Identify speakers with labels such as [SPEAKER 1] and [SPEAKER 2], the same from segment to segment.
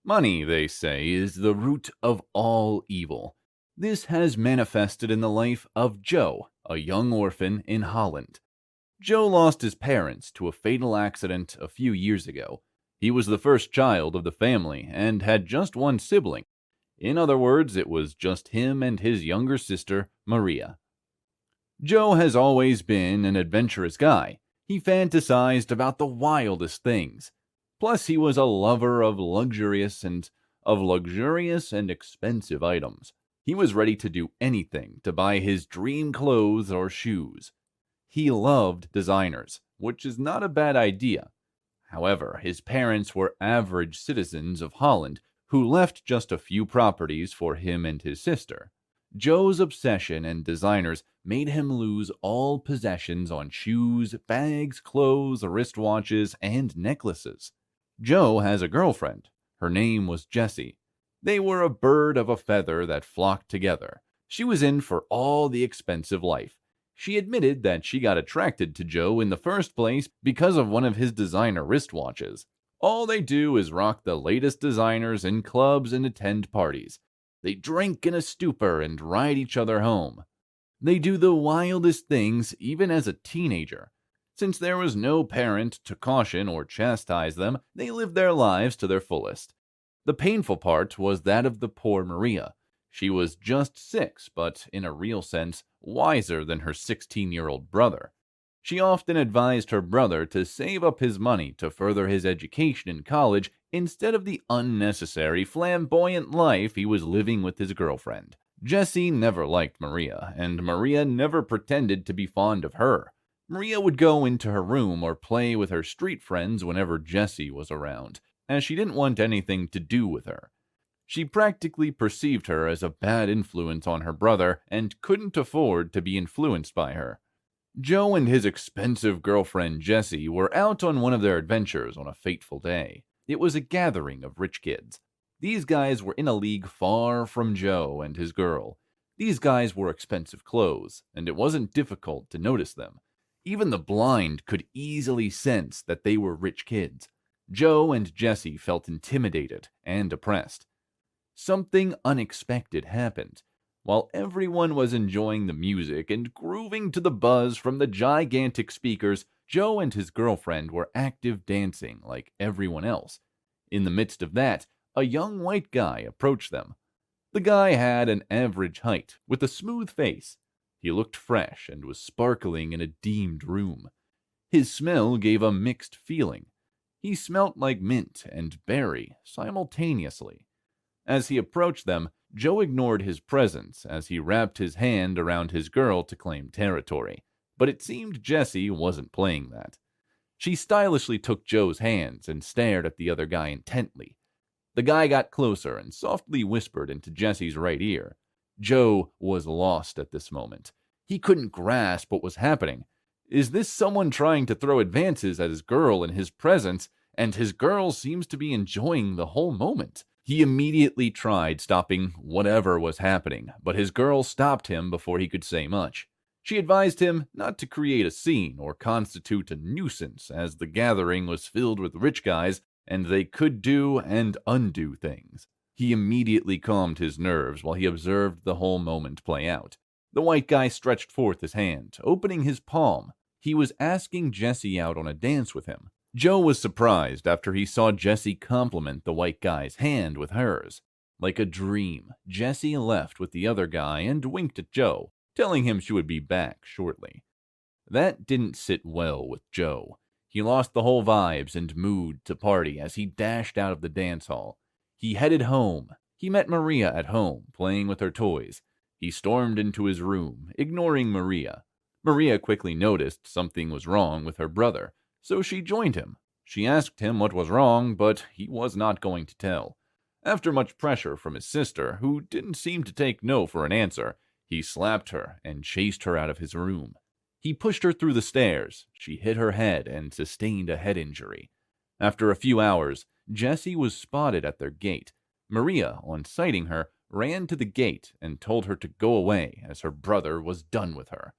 [SPEAKER 1] Money, they say, is the root of all evil. This has manifested in the life of Joe, a young orphan in Holland. Joe lost his parents to a fatal accident a few years ago. He was the first child of the family and had just one sibling. In other words, it was just him and his younger sister, Maria. Joe has always been an adventurous guy. He fantasized about the wildest things. Plus, he was a lover of luxurious and expensive items. He was ready to do anything to buy his dream clothes or shoes. He loved designers, which is not a bad idea. However, his parents were average citizens of Holland who left just a few properties for him and his sister. Joe's obsession and designers made him lose all possessions on shoes, bags, clothes, wristwatches, and necklaces. Joe has a girlfriend. Her name was Jessy. They were a bird of a feather that flocked together. She was in for all the expensive life. She admitted that she got attracted to Joe in the first place because of one of his designer wristwatches. All they do is rock the latest designers in clubs and attend parties. They drink in a stupor and ride each other home. They do the wildest things even as a teenager. Since there was no parent to caution or chastise them, they lived their lives to their fullest. The painful part was that of the poor Maria. She was just 6, but in a real sense, wiser than her 16-year-old brother. She often advised her brother to save up his money to further his education in college instead of the unnecessary, flamboyant life he was living with his girlfriend. Jessy never liked Maria, and Maria never pretended to be fond of her. Maria would go into her room or play with her street friends whenever Jessy was around, as she didn't want anything to do with her. She practically perceived her as a bad influence on her brother and couldn't afford to be influenced by her. Joe and his expensive girlfriend Jessy were out on one of their adventures on a fateful day. It was a gathering of rich kids. These guys were in a league far from Joe and his girl. These guys wore expensive clothes, and it wasn't difficult to notice them. Even the blind could easily sense that they were rich kids. Joe and Jessy felt intimidated and oppressed. Something unexpected happened. While everyone was enjoying the music and grooving to the buzz from the gigantic speakers, Joe and his girlfriend were active dancing like everyone else. In the midst of that, a young white guy approached them. The guy had an average height, with a smooth face. He looked fresh and was sparkling in a dimmed room. His smell gave a mixed feeling. He smelt like mint and berry simultaneously. As he approached them, Joe ignored his presence as he wrapped his hand around his girl to claim territory. But it seemed Jessy wasn't playing that. She stylishly took Joe's hands and stared at the other guy intently. The guy got closer and softly whispered into Jessy's right ear. Joe was lost at this moment. He couldn't grasp what was happening. Is this someone trying to throw advances at his girl in his presence, and his girl seems to be enjoying the whole moment? He immediately tried stopping whatever was happening, but his girl stopped him before he could say much. She advised him not to create a scene or constitute a nuisance, as the gathering was filled with rich guys and they could do and undo things. He immediately calmed his nerves while he observed the whole moment play out. The white guy stretched forth his hand, opening his palm. He was asking Jessy out on a dance with him. Joe was surprised after he saw Jessy compliment the white guy's hand with hers. Like a dream, Jessy left with the other guy and winked at Joe, telling him she would be back shortly. That didn't sit well with Joe. He lost the whole vibes and mood to party as he dashed out of the dance hall. He headed home. He met Maria at home, playing with her toys. He stormed into his room, ignoring Maria. Maria quickly noticed something was wrong with her brother, so she joined him. She asked him what was wrong, but he was not going to tell. After much pressure from his sister, who didn't seem to take no for an answer, he slapped her and chased her out of his room. He pushed her through the stairs. She hit her head and sustained a head injury. After a few hours, Jessy was spotted at their gate. Maria, on sighting her, ran to the gate and told her to go away as her brother was done with her.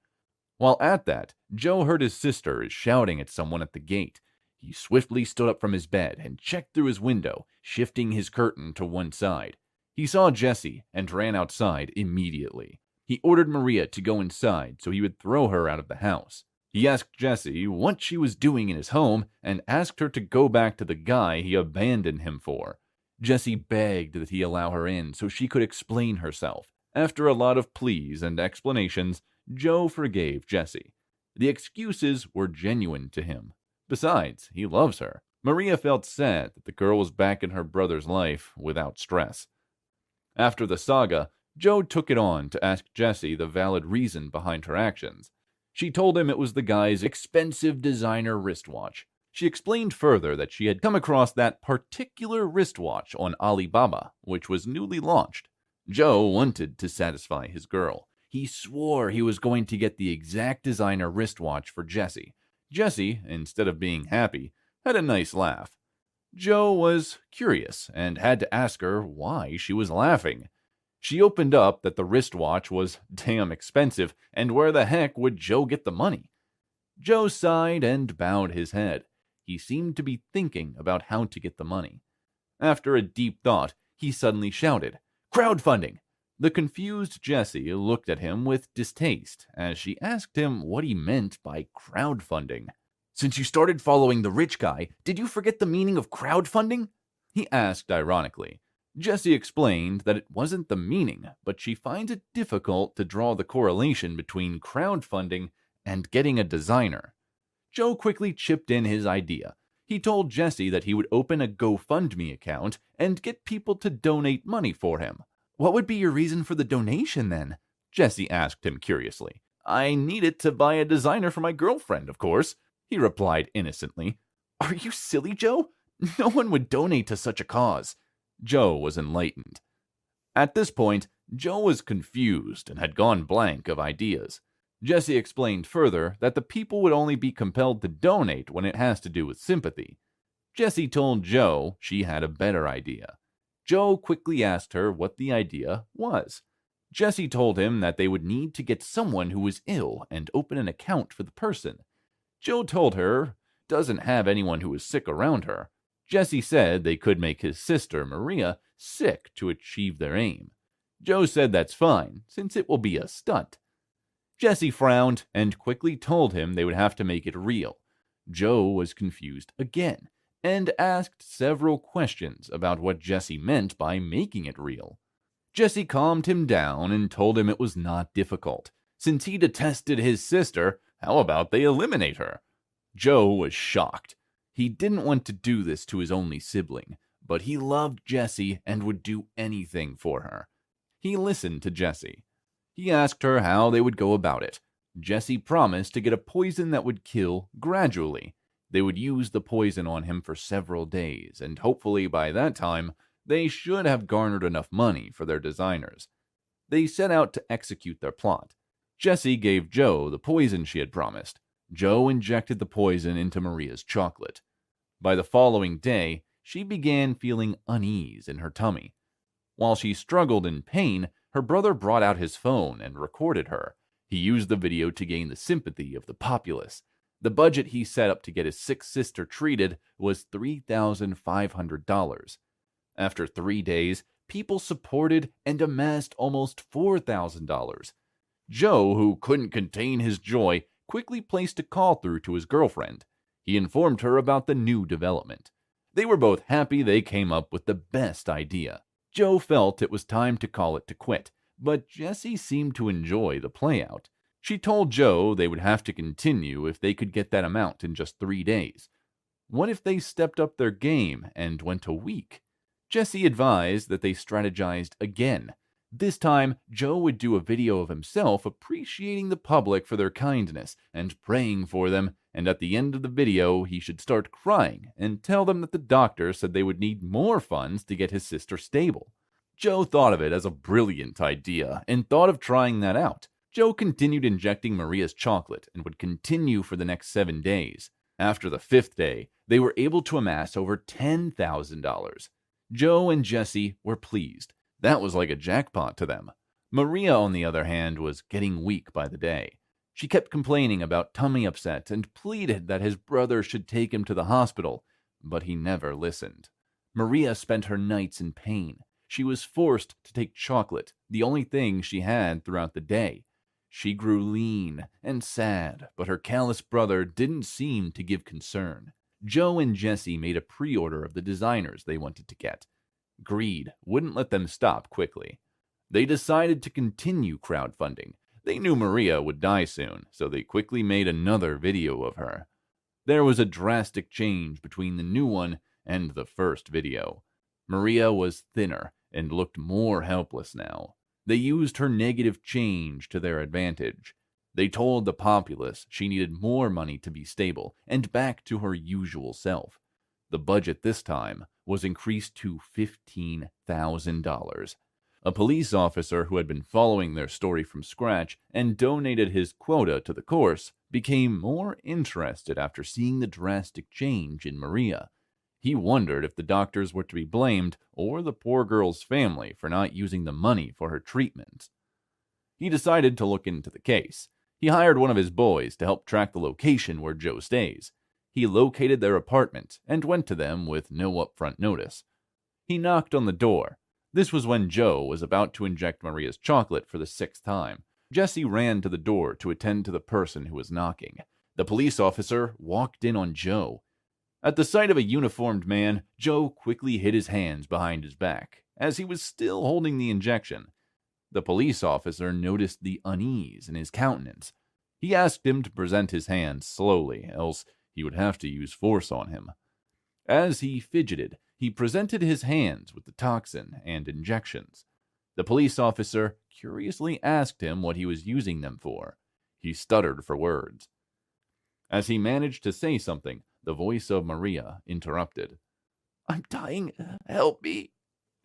[SPEAKER 1] While at that, Joe heard his sister is shouting at someone at the gate. He swiftly stood up from his bed and checked through his window, shifting his curtain to one side. He saw Jessy and ran outside immediately. He ordered Maria to go inside so he would throw her out of the house. He asked Jessy what she was doing in his home and asked her to go back to the guy he abandoned him for. Jessy begged that he allow her in so she could explain herself. After a lot of pleas and explanations, Joe forgave Jessy. The excuses were genuine to him. Besides, he loves her. Maria felt sad that the girl was back in her brother's life without stress. After the saga, Joe took it on to ask Jessy the valid reason behind her actions. She told him it was the guy's expensive designer wristwatch. She explained further that she had come across that particular wristwatch on Alibaba, which was newly launched. Joe wanted to satisfy his girl. He swore he was going to get the exact designer wristwatch for Jessy. Jessy, instead of being happy, had a nice laugh. Joe was curious and had to ask her why she was laughing. She opened up that the wristwatch was damn expensive, and where the heck would Joe get the money? Joe sighed and bowed his head. He seemed to be thinking about how to get the money. After a deep thought, he suddenly shouted, "Crowdfunding!" The confused Jessy looked at him with distaste as she asked him what he meant by crowdfunding. "Since you started following the rich guy, did you forget the meaning of crowdfunding?" he asked ironically. Jessy explained that it wasn't the meaning, but she finds it difficult to draw the correlation between crowdfunding and getting a designer. Joe quickly chipped in his idea. He told Jessy that he would open a GoFundMe account and get people to donate money for him. "What would be your reason for the donation, then?" Jessy asked him curiously. "I need it to buy a designer for my girlfriend, of course," he replied innocently. "Are you silly, Joe? No one would donate to such a cause." Joe was enlightened. At this point, Joe was confused and had gone blank of ideas. Jessy explained further that the people would only be compelled to donate when it has to do with sympathy. Jessy told Joe she had a better idea. Joe quickly asked her what the idea was. Jessy told him that they would need to get someone who was ill and open an account for the person. Joe told her doesn't have anyone who is sick around her. Jessy said they could make his sister, Maria, sick to achieve their aim. Joe said that's fine, since it will be a stunt. Jessy frowned and quickly told him they would have to make it real. Joe was confused again and asked several questions about what Jessy meant by making it real. Jessy calmed him down and told him it was not difficult. Since he detested his sister, how about they eliminate her? Joe was shocked. He didn't want to do this to his only sibling, but he loved Jessy and would do anything for her. He listened to Jessy. He asked her how they would go about it. Jessy promised to get a poison that would kill gradually. They would use the poison on him for several days, and hopefully by that time, they should have garnered enough money for their designers. They set out to execute their plot. Jessy gave Joe the poison she had promised. Joe injected the poison into Maria's chocolate. By the following day, she began feeling unease in her tummy. While she struggled in pain, her brother brought out his phone and recorded her. He used the video to gain the sympathy of the populace. The budget he set up to get his sick sister treated was $3,500. After 3 days, people supported and amassed almost $4,000. Joe, who couldn't contain his joy, quickly placed a call through to his girlfriend. He informed her about the new development. They were both happy they came up with the best idea. Joe felt it was time to call it to quit, but Jessy seemed to enjoy the playout. She told Joe they would have to continue if they could get that amount in just 3 days. What if they stepped up their game and went a week? Jessy advised that they strategized again. This time, Joe would do a video of himself appreciating the public for their kindness and praying for them, and at the end of the video, he should start crying and tell them that the doctor said they would need more funds to get his sister stable. Joe thought of it as a brilliant idea and thought of trying that out. Joe continued injecting Maria's chocolate and would continue for the next 7 days. After the 5th day, they were able to amass over $10,000. Joe and Jessy were pleased. That was like a jackpot to them. Maria, on the other hand, was getting weak by the day. She kept complaining about tummy upset and pleaded that his brother should take him to the hospital, but he never listened. Maria spent her nights in pain. She was forced to take chocolate, the only thing she had throughout the day. She grew lean and sad, but her callous brother didn't seem to give concern. Joe and Jessy made a pre-order of the designers they wanted to get. Greed wouldn't let them stop quickly. They decided to continue crowdfunding. They knew Maria would die soon, so they quickly made another video of her. There was a drastic change between the new one and the first video. Maria was thinner and looked more helpless now. They used her negative change to their advantage. They told the populace she needed more money to be stable and back to her usual self. The budget this time was increased to $15,000. A police officer who had been following their story from scratch and donated his quota to the course became more interested after seeing the drastic change in Maria. He wondered if the doctors were to be blamed or the poor girl's family for not using the money for her treatment. He decided to look into the case. He hired one of his boys to help track the location where Joe stays. He located their apartment and went to them with no upfront notice. He knocked on the door. This was when Joe was about to inject Maria's chocolate for the 6th time. Jessy ran to the door to attend to the person who was knocking. The police officer walked in on Joe. At the sight of a uniformed man, Joe quickly hid his hands behind his back, as he was still holding the injection. The police officer noticed the unease in his countenance. He asked him to present his hands slowly, else he would have to use force on him. As he fidgeted, he presented his hands with the toxin and injections. The police officer curiously asked him what he was using them for. He stuttered for words. As he managed to say something, the voice of Maria interrupted. "I'm dying. Help me,"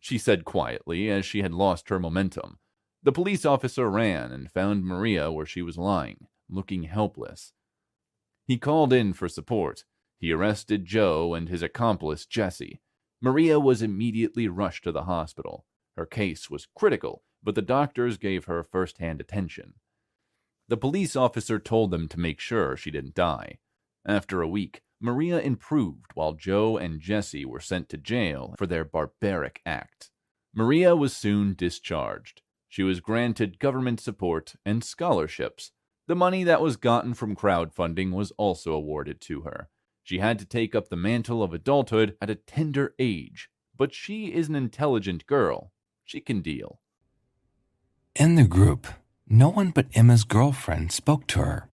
[SPEAKER 1] she said quietly, as she had lost her momentum. The police officer ran and found Maria where she was lying, looking helpless. He called in for support. He arrested Joe and his accomplice, Jessy. Maria was immediately rushed to the hospital. Her case was critical, but the doctors gave her first-hand attention. The police officer told them to make sure she didn't die. After a week, Maria improved while Joe and Jessy were sent to jail for their barbaric act. Maria was soon discharged. She was granted government support and scholarships. The money that was gotten from crowdfunding was also awarded to her. She had to take up the mantle of adulthood at a tender age, but she is an intelligent girl. She can deal.
[SPEAKER 2] In the group, no one but Emma's girlfriend spoke to her.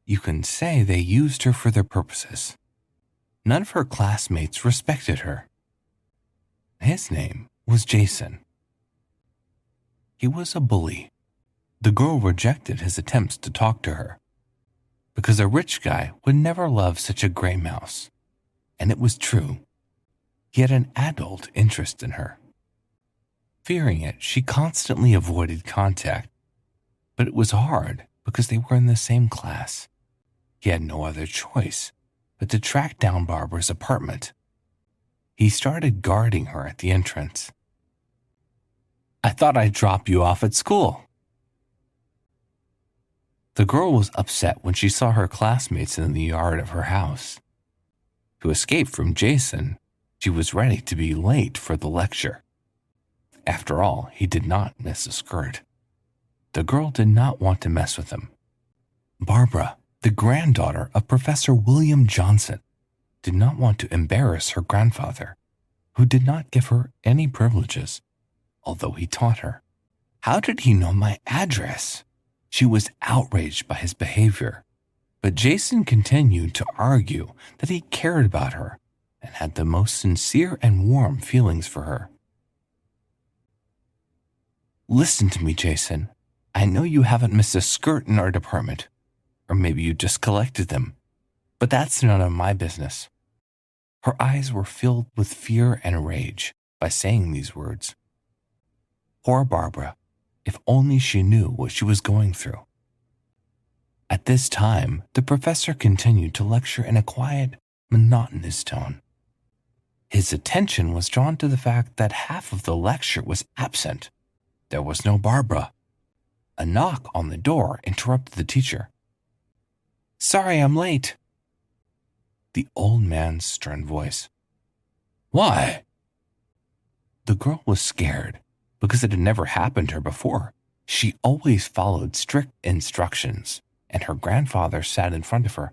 [SPEAKER 2] You can say they used her for their purposes. None of her classmates respected her. His name was Jason. He was a bully. The girl rejected his attempts to talk to her, because a rich guy would never love such a gray mouse. And it was true. He had an adult interest in her. Fearing it, she constantly avoided contact. But it was hard because they were in the same class. He had no other choice but to track down Barbara's apartment. He started guarding her at the entrance. "I thought I'd drop you off at school." The girl was upset when she saw her classmates in the yard of her house. To escape from Jason, she was ready to be late for the lecture. After all, he did not miss a skirt. The girl did not want to mess with him. Barbara, the granddaughter of Professor William Johnson, did not want to embarrass her grandfather, who did not give her any privileges, although he taught her. How did he know my address? She was outraged by his behavior, but Jason continued to argue that he cared about her and had the most sincere and warm feelings for her. "Listen to me, Jason. I know you haven't missed a skirt in our department, or maybe you just collected them, but that's none of my business." Her eyes were filled with fear and rage by saying these words. Poor Barbara, if only she knew what she was going through. At this time, the professor continued to lecture in a quiet, monotonous tone. His attention was drawn to the fact that half of the lecture was absent. There was no Barbara. A knock on the door interrupted the teacher. "Sorry, I'm late." The old man's stern voice. "Why?" The girl was scared because it had never happened to her before. She always followed strict instructions, and her grandfather sat in front of her.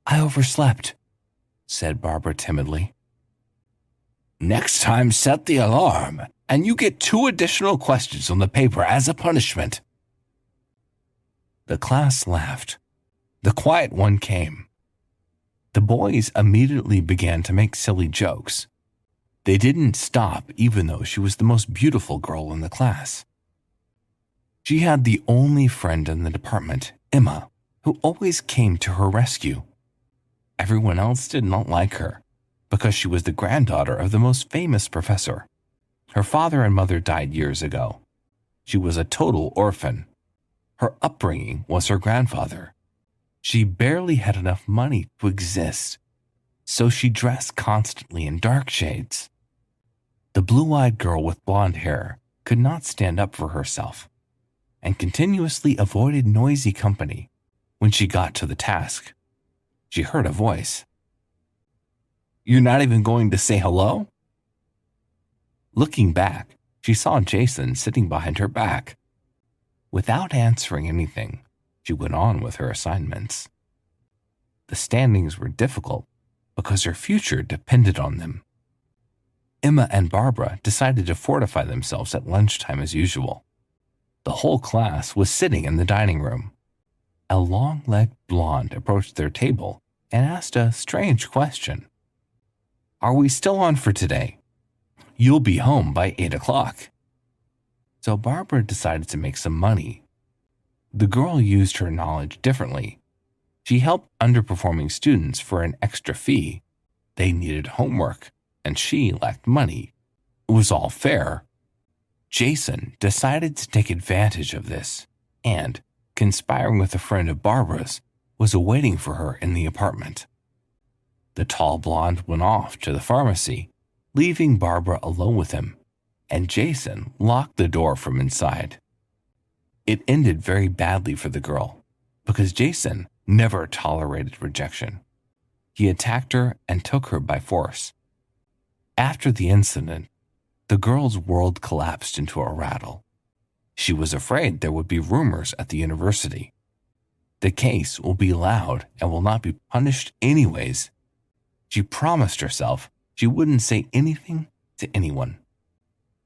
[SPEAKER 2] "I overslept," said Barbara timidly. "Next time, set the alarm, and you get 2 additional questions on the paper as a punishment." The class laughed. The quiet one came. The boys immediately began to make silly jokes. They didn't stop even though she was the most beautiful girl in the class. She had the only friend in the department, Emma, who always came to her rescue. Everyone else did not like her because she was the granddaughter of the most famous professor. Her father and mother died years ago. She was a total orphan. Her upbringing was her grandfather. She barely had enough money to exist, so she dressed constantly in dark shades. The blue-eyed girl with blonde hair could not stand up for herself and continuously avoided noisy company. When she got to the task, she heard a voice. "You're not even going to say hello?" Looking back, she saw Jason sitting behind her back. Without answering anything, she went on with her assignments. The standings were difficult because her future depended on them. Emma and Barbara decided to fortify themselves at lunchtime as usual. The whole class was sitting in the dining room. A long-legged blonde approached their table and asked a strange question. "Are we still on for today? You'll be home by 8 o'clock. So Barbara decided to make some money. The girl used her knowledge differently. She helped underperforming students for an extra fee. They needed homework, and she lacked money. It was all fair. Jason decided to take advantage of this, and, conspiring with a friend of Barbara's, was awaiting for her in the apartment. The tall blonde went off to the pharmacy, leaving Barbara alone with him, and Jason locked the door from inside. It ended very badly for the girl, because Jason never tolerated rejection. He attacked her and took her by force. After the incident, the girl's world collapsed into a rattle. She was afraid there would be rumors at the university. The case will be loud and will not be punished anyways. She promised herself she wouldn't say anything to anyone.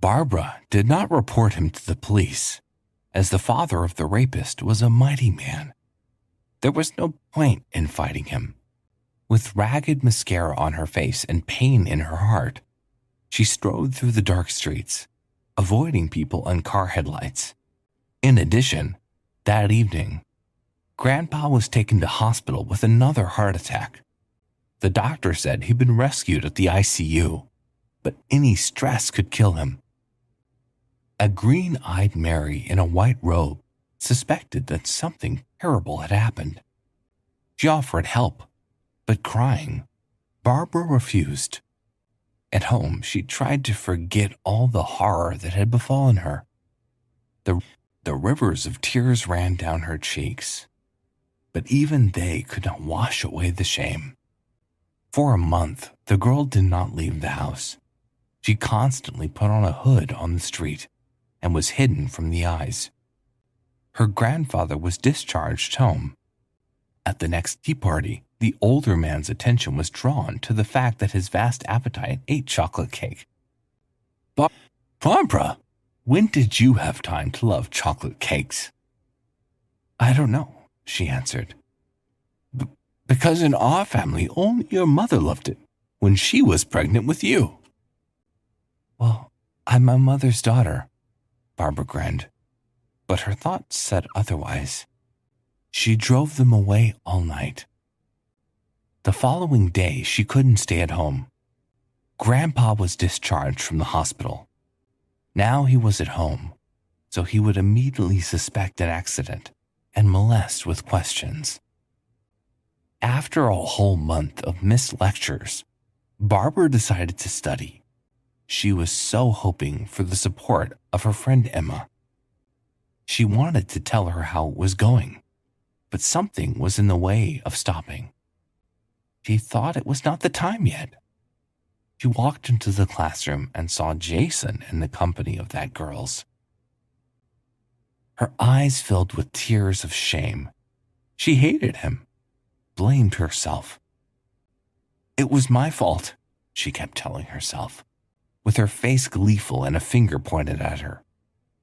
[SPEAKER 2] Barbara did not report him to the police, as the father of the rapist was a mighty man. There was no point in fighting him. With ragged mascara on her face and pain in her heart, she strode through the dark streets, avoiding people and car headlights. In addition, that evening, Grandpa was taken to hospital with another heart attack. The doctor said he'd been rescued at the ICU, but any stress could kill him. A green-eyed Mary in a white robe suspected that something terrible had happened. She offered help, but crying, Barbara refused. At home, she tried to forget all the horror that had befallen her. The rivers of tears ran down her cheeks, but even they could not wash away the shame. For a month, the girl did not leave the house. She constantly put on a hood on the street and was hidden from the eyes. Her grandfather was discharged home. At the next tea party, the older man's attention was drawn to the fact that his vast appetite ate chocolate cake. Barbara, when did you have time to love chocolate cakes?" "I don't know," she answered. Because in our family, only your mother loved it when she was pregnant with you." "Well, I'm my mother's daughter," Barbara grinned, but her thoughts said otherwise. She drove them away all night. The following day, she couldn't stay at home. Grandpa was discharged from the hospital. Now he was at home, so he would immediately suspect an accident and molest with questions. After a whole month of missed lectures, Barbara decided to study. She was so hoping for the support of her friend Emma. She wanted to tell her how it was going, but something was in the way of stopping. She thought it was not the time yet. She walked into the classroom and saw Jason in the company of that girls. Her eyes filled with tears of shame. She hated him, blamed herself. It was my fault, she kept telling herself, with her face gleeful and a finger pointed at her.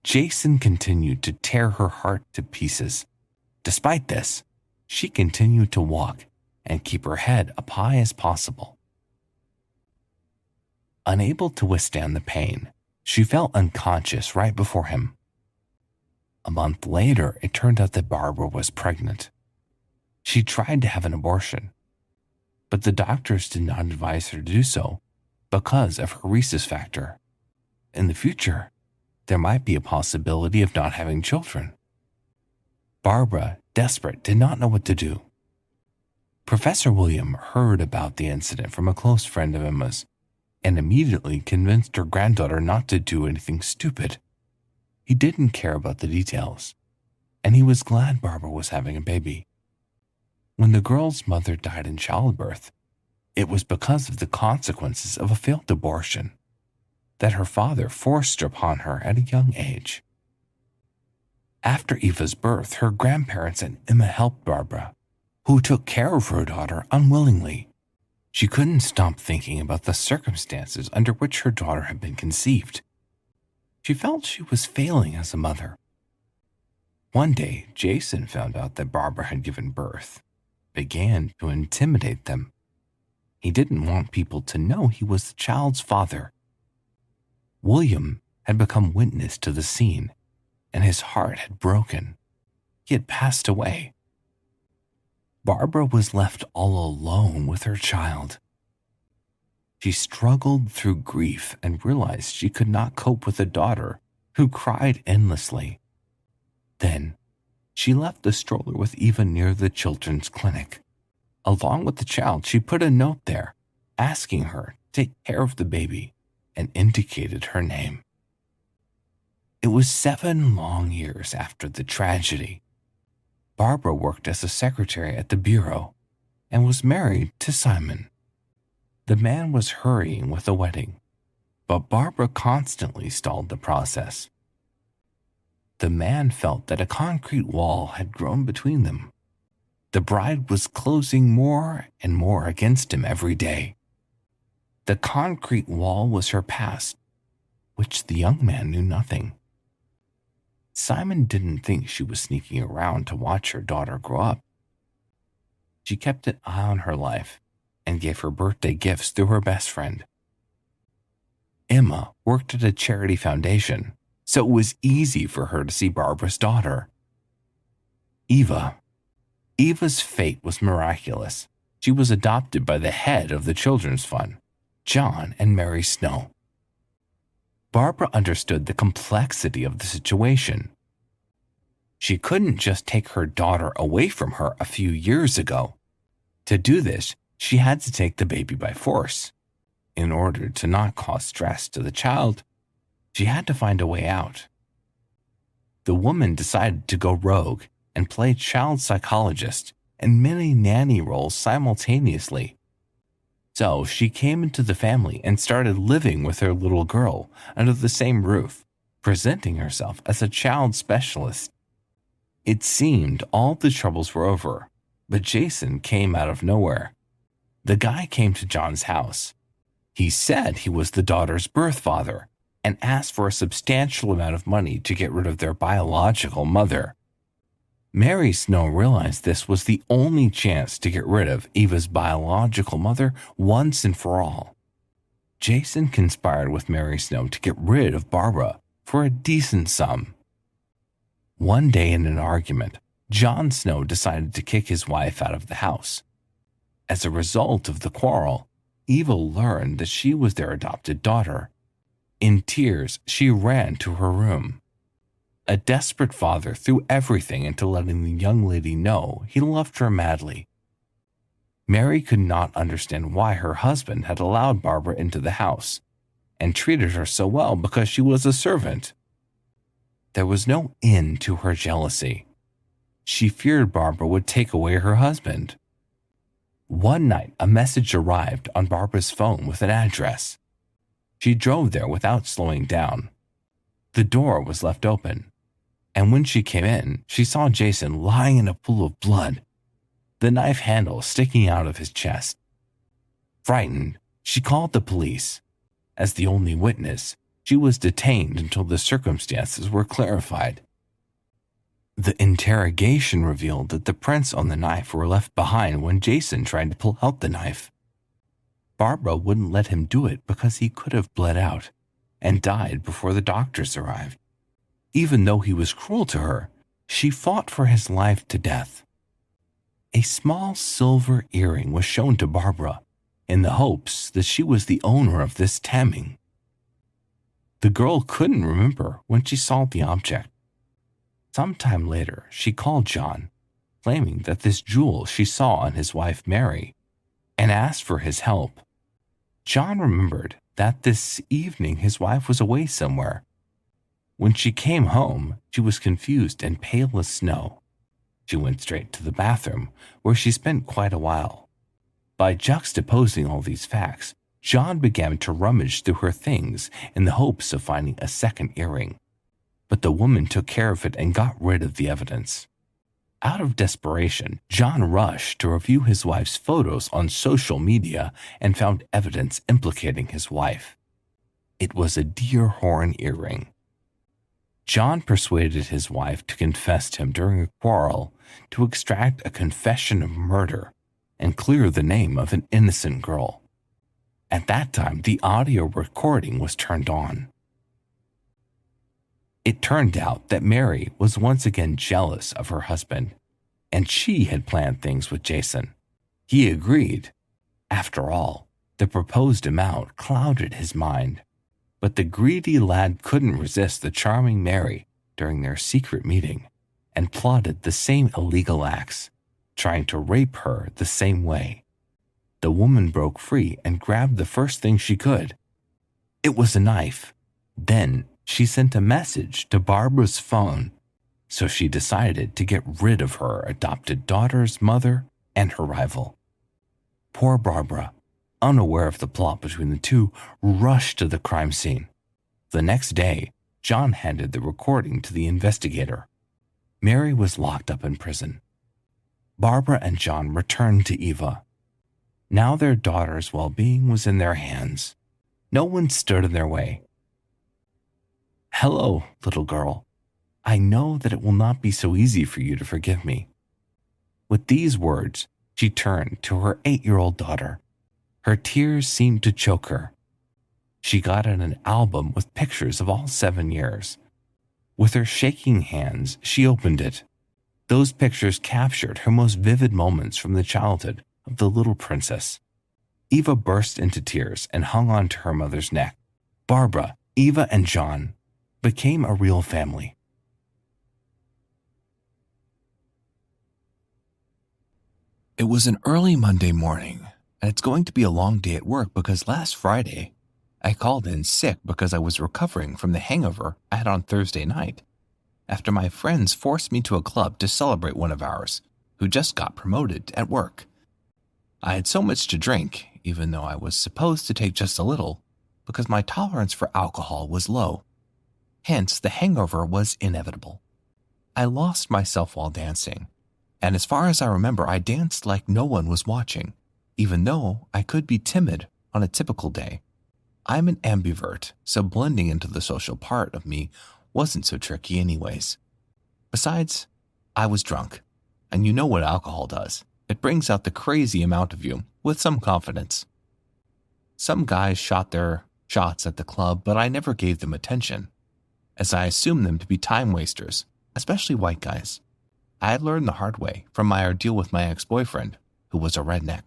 [SPEAKER 2] Jason continued to tear her heart to pieces. Despite this, she continued to walk and keep her head up high as possible. Unable to withstand the pain, she fell unconscious right before him. A month later, it turned out that Barbara was pregnant. She tried to have an abortion, but the doctors did not advise her to do so because of her rhesus factor. In the future, there might be a possibility of not having children. Barbara, desperate, did not know what to do. Professor William heard about the incident from a close friend of Emma's and immediately convinced her granddaughter not to do anything stupid. He didn't care about the details, and he was glad Barbara was having a baby. When the girl's mother died in childbirth, it was because of the consequences of a failed abortion that her father forced upon her at a young age. After Eva's birth, her grandparents and Emma helped Barbara, who took care of her daughter unwillingly. She couldn't stop thinking about the circumstances under which her daughter had been conceived. She felt she was failing as a mother. One day, Jason found out that Barbara had given birth, began to intimidate them. He didn't want people to know he was the child's father. William had become witness to the scene, and his heart had broken. He had passed away. Barbara was left all alone with her child. She struggled through grief and realized she could not cope with a daughter who cried endlessly. Then, she left the stroller with Eva near the children's clinic. Along with the child, she put a note there, asking her to take care of the baby, and indicated her name. It was 7 long years after the tragedy. Barbara worked as a secretary at the bureau and was married to Simon. The man was hurrying with the wedding, but Barbara constantly stalled the process. The man felt that a concrete wall had grown between them. The bride was closing more and more against him every day. The concrete wall was her past, which the young man knew nothing. Simon didn't think she was sneaking around to watch her daughter grow up. She kept an eye on her life and gave her birthday gifts through her best friend. Emma worked at a charity foundation, so it was easy for her to see Barbara's daughter. Eva's fate was miraculous. She was adopted by the head of the children's fund, John and Mary Snow. Barbara understood the complexity of the situation. She couldn't just take her daughter away from her a few years ago. To do this, she had to take the baby by force. In order to not cause stress to the child, she had to find a way out. The woman decided to go rogue and play child psychologist and many nanny roles simultaneously. So she came into the family and started living with her little girl under the same roof, presenting herself as a child specialist. It seemed all the troubles were over, but Jason came out of nowhere. The guy came to John's house. He said he was the daughter's birth father and asked for a substantial amount of money to get rid of their biological mother. Mary Snow realized this was the only chance to get rid of Eva's biological mother once and for all. Jason conspired with Mary Snow to get rid of Barbara for a decent sum. One day in an argument, John Snow decided to kick his wife out of the house. As a result of the quarrel, Eva learned that she was their adopted daughter. In tears, she ran to her room. A desperate father threw everything into letting the young lady know he loved her madly. Mary could not understand why her husband had allowed Barbara into the house and treated her so well because she was a servant. there was no end to her jealousy. She feared Barbara would take away her husband. One night, a message arrived on Barbara's phone with an address. She drove there without slowing down. The door was left open, and when she came in, she saw Jason lying in a pool of blood, the knife handle sticking out of his chest. Frightened, she called the police. As the only witness, she was detained until the circumstances were clarified. The interrogation revealed that the prints on the knife were left behind when Jason tried to pull out the knife. Barbara wouldn't let him do it because he could have bled out and died before the doctors arrived. Even though he was cruel to her, she fought for his life to death. A small silver earring was shown to Barbara in the hopes that she was the owner of this taming. The girl couldn't remember when she saw the object. Sometime later, she called John, claiming that this jewel she saw on his wife Mary, and asked for his help. John remembered that this evening his wife was away somewhere. When she came home, she was confused and pale as snow. She went straight to the bathroom, where she spent quite a while. By juxtaposing all these facts, John began to rummage through her things in the hopes of finding a second earring. But the woman took care of it and got rid of the evidence. Out of desperation, John rushed to review his wife's photos on social media and found evidence implicating his wife. It was a deer horn earring. John persuaded his wife to confess to him during a quarrel to extract a confession of murder and clear the name of an innocent girl. At that time, the audio recording was turned on. It turned out that Mary was once again jealous of her husband, and she had planned things with Jason. He agreed. After all, the proposed amount clouded his mind, but the greedy lad couldn't resist the charming Mary during their secret meeting and plotted the same illegal acts, trying to rape her the same way. The woman broke free and grabbed the first thing she could. It was a knife. Then she sent a message to Barbara's phone, so she decided to get rid of her adopted daughter's mother and her rival. Poor Barbara, unaware of the plot between the two, rushed to the crime scene. The next day, John handed the recording to the investigator. Mary was locked up in prison. Barbara and John returned to Eva. Now their daughter's well-being was in their hands. No one stood in their way. "Hello, little girl. I know that it will not be so easy for you to forgive me." With these words, she turned to her 8-year-old daughter. Her tears seemed to choke her. She got out an album with pictures of all 7 years. With her shaking hands, she opened it. Those pictures captured her most vivid moments from the childhood of the little princess. Eva burst into tears and hung on to her mother's neck. Barbara, Eva, and John became a real family. It was an early Monday morning, and it's going to be a long day at work because last Friday, I called in sick because I was recovering from the hangover I had on Thursday night, after my friends forced me to a club to celebrate one of ours, who just got promoted at work. I had so much to drink, even though I was supposed to take just a little, because my tolerance for alcohol was low. Hence, the hangover was inevitable. I lost myself while dancing, and as far as I remember, I danced like no one was watching, even though I could be timid on a typical day. I'm an ambivert, so blending into the social part of me wasn't so tricky anyways. Besides, I was drunk, and you know what alcohol does. It brings out the crazy amount of you with some confidence. Some guys shot their shots at the club, but I never gave them attention, as I assumed them to be time wasters, especially white guys. I had learned the hard way from my ordeal with my ex-boyfriend, who was a redneck.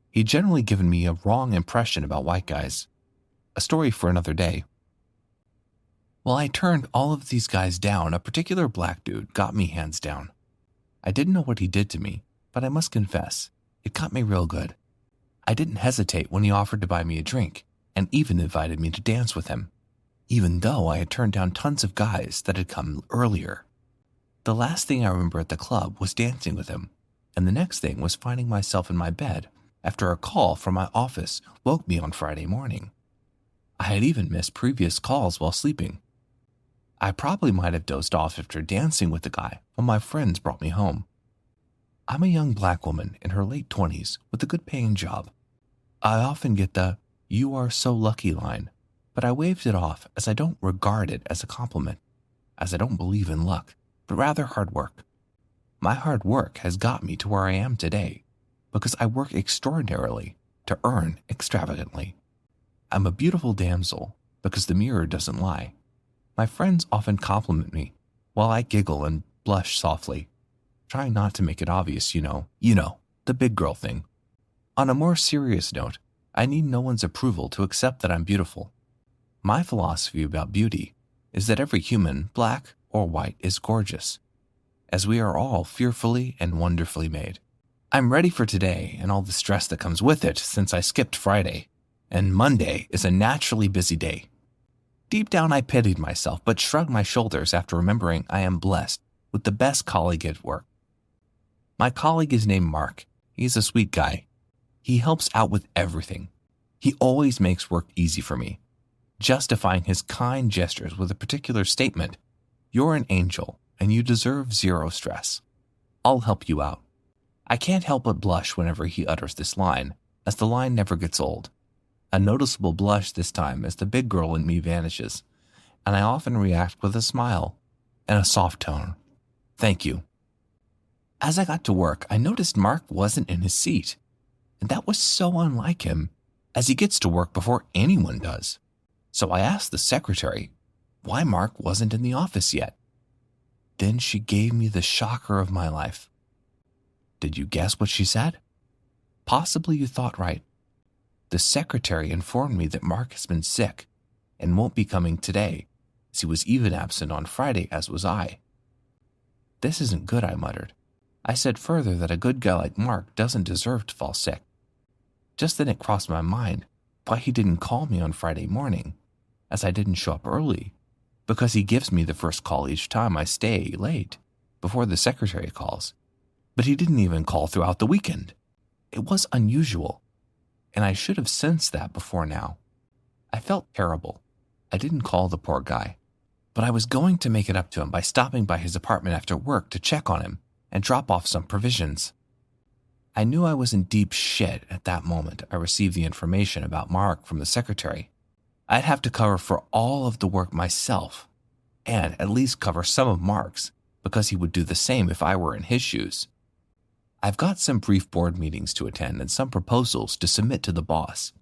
[SPEAKER 2] He'd generally given me a wrong impression about white guys. A story for another day. While I turned all of these guys down, a particular black dude got me hands down. I didn't know what he did to me, but I must confess, it got me real good. I didn't hesitate when he offered to buy me a drink, and even invited me to dance with him. even though I had turned down tons of guys that had come earlier. The last thing I remember at the club was dancing with him, and the next thing was finding myself in my bed after a call from my office woke me on Friday morning. I had even missed previous calls while sleeping. I probably might have dozed off after dancing with the guy when my friends brought me home. I'm a young black woman in her late 20s with a good paying job. I often get the "you are so lucky" line, but I waved it off as I don't regard it as a compliment, as I don't believe in luck, but rather hard work. My hard work has got me to where I am today because I work extraordinarily to earn extravagantly. I'm a beautiful damsel because the mirror doesn't lie. My friends often compliment me while I giggle and blush softly, trying not to make it obvious, you know, the big girl thing. On a more serious note, I need no one's approval to accept that I'm beautiful. My philosophy about beauty is that every human, black or white, is gorgeous, as we are all fearfully and wonderfully made. I'm ready for today and all the stress that comes with it since I skipped Friday, and Monday is a naturally busy day. Deep down I pitied myself but shrugged my shoulders after remembering I am blessed with the best colleague at work. My colleague is named Mark. He's a sweet guy. He helps out with everything. He always makes work easy for me, justifying his kind gestures with a particular statement: "You're an angel and you deserve zero stress. I'll help you out." I can't help but blush whenever he utters this line, as the line never gets old. A noticeable blush this time as the big girl in me vanishes, and I often react with a smile and a soft tone. "Thank you." As I got to work, I noticed Mark wasn't in his seat, and that was so unlike him, as he gets to work before anyone does. So I asked the secretary why Mark wasn't in the office yet. Then she gave me the shocker of my life. Did you guess what she said? Possibly you thought right. The secretary informed me that Mark has been sick and won't be coming today, as he was even absent on Friday, as was I. This isn't good, I muttered. I said further that a good guy like Mark doesn't deserve to fall sick. Just then it crossed my mind why he didn't call me on Friday morning, as I didn't show up early, because he gives me the first call each time I stay late, before the secretary calls. But he didn't even call throughout the weekend. It was unusual, and I should have sensed that before now. I felt terrible. I didn't call the poor guy, but I was going to make it up to him by stopping by his apartment after work to check on him and drop off some provisions. I knew I was in deep shit at that moment. I received the information about Mark from the secretary. I'd have to cover for all of the work myself, and at least cover some of Mark's, because he would do the same if I were in his shoes. I've got some brief board meetings to attend and some proposals to submit to the boss.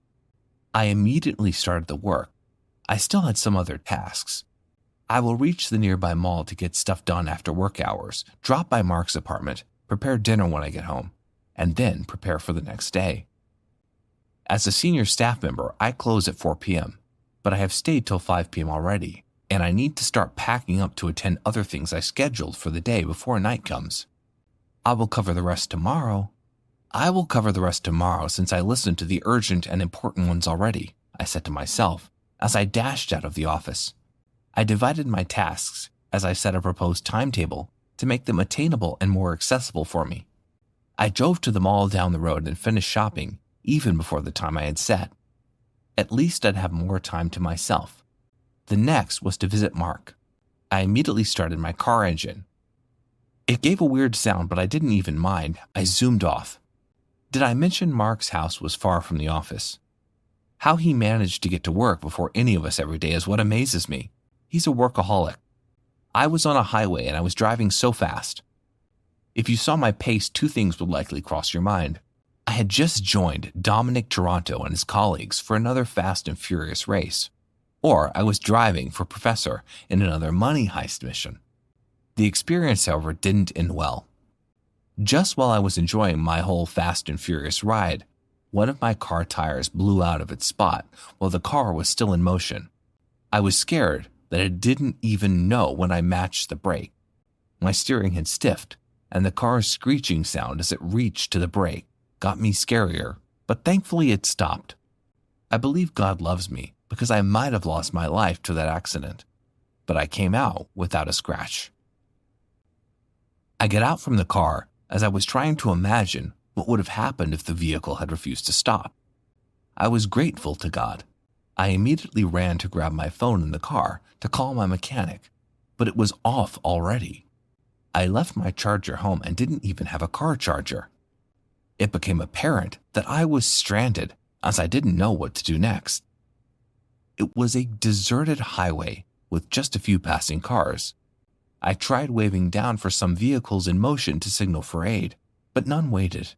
[SPEAKER 2] I immediately started the work. I still had some other tasks. I will reach the nearby mall to get stuff done after work hours, drop by Mark's apartment, prepare dinner when I get home, and then prepare for the next day. As a senior staff member, I close at 4 p.m., but I have stayed till 5 p.m. already, and I need to start packing up to attend other things I scheduled for the day before night comes. I will cover the rest tomorrow since I listened to the urgent and important ones already, I said to myself as I dashed out of the office. I divided my tasks as I set a proposed timetable to make them attainable and more accessible for me. I drove to the mall down the road and finished shopping even before the time I had set. At least I'd have more time to myself. The next was to visit Mark. I immediately started my car engine. It gave a weird sound, but I didn't even mind. I zoomed off. Did I mention Mark's house was far from the office? How he managed to get to work before any of us every day is what amazes me. He's a workaholic. I was on a highway and I was driving so fast. If you saw my pace, two things would likely cross your mind. I had just joined Dominic Toronto and his colleagues for another fast and furious race, or I was driving for Professor in another money heist mission. The experience, however, didn't end well. Just while I was enjoying my whole fast and furious ride, one of my car tires blew out of its spot while the car was still in motion. I was scared that it didn't even know when I matched the brake. My steering had stiffed, and the car's screeching sound as it reached to the brake got me scarier, but thankfully it stopped. I believe God loves me because I might have lost my life to that accident, but I came out without a scratch. I get out from the car as I was trying to imagine what would have happened if the vehicle had refused to stop. I was grateful to God. I immediately ran to grab my phone in the car to call my mechanic, but it was off already. I left my charger home and didn't even have a car charger. It became apparent that I was stranded as I didn't know what to do next. It was a deserted highway with just a few passing cars. I tried waving down for some vehicles in motion to signal for aid, but none waited.